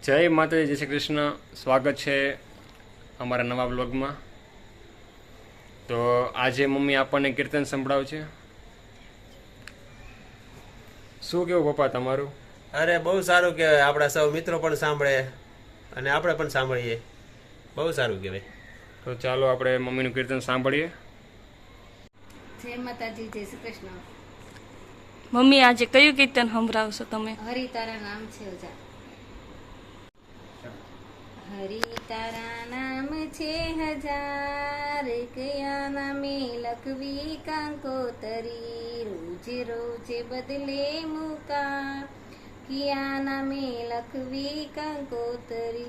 જય માતાજી, જય શ્રી કૃષ્ણ. સ્વાગત છે અમારા નવા બ્લોગમાં. તો આજે મમ્મી આપણને કીર્તન સંભળાવશે. શું કેવું પપ્પા તમારું? અરે બહુ સારું કહેવાય. આપણા સૌ મિત્રો પણ સાંભળે અને આપણે પણ સાંભળીએ. બહુ સારું કહેવાય. તો ચાલો આપણે મમ્મીનું કીર્તન સાંભળીએ. જય માતાજી, જય શ્રી કૃષ્ણ. મમ્મી આજે કયું કીર્તન સંભળાવશો તમે? હરિ તારા નામ છે ઓજા. હરિ તારા નામ છે હજાર, કયા નામે લખવી કંકોતરી, રોજે રોજે બદલે મુકા, કયા નામે લખવી કંકોતરી.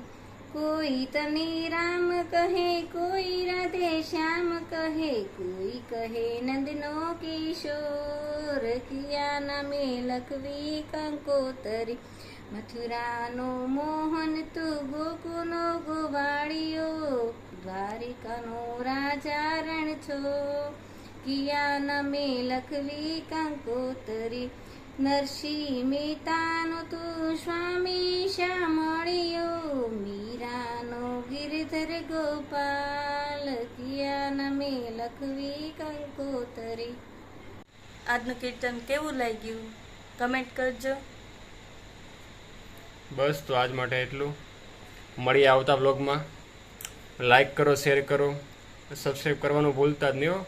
કોઈ તને રામ કહે, કોઈ રાધે શ્યામ કહે, કોઈ કહે નંદનો કિશોર, કયા નામે લખવી કંકોતરી. મથુરાનો મોહન તું, ગોકુનો ગોવાળિયો, દ્વારિકાનો રાજા રણ છો, કિયા નામે લખવી કંકોતરી. નરસિંહ મહેતાનો તું સ્વામી શામળિયો, મીરાનો ગિરધર ગોપાલ, કિયા નામે લખવી કંકોતરી. આજનું કીર્તન કેવું લાગ્યું કમેન્ટ કરજો. બસ તો આજ માટે એટલું. મળીએ આવતા બ્લોગમાં. લાઈક કરો, શેર કરો, સબસ્ક્રાઈબ કરવાનું ભૂલતા જ નહીં હો.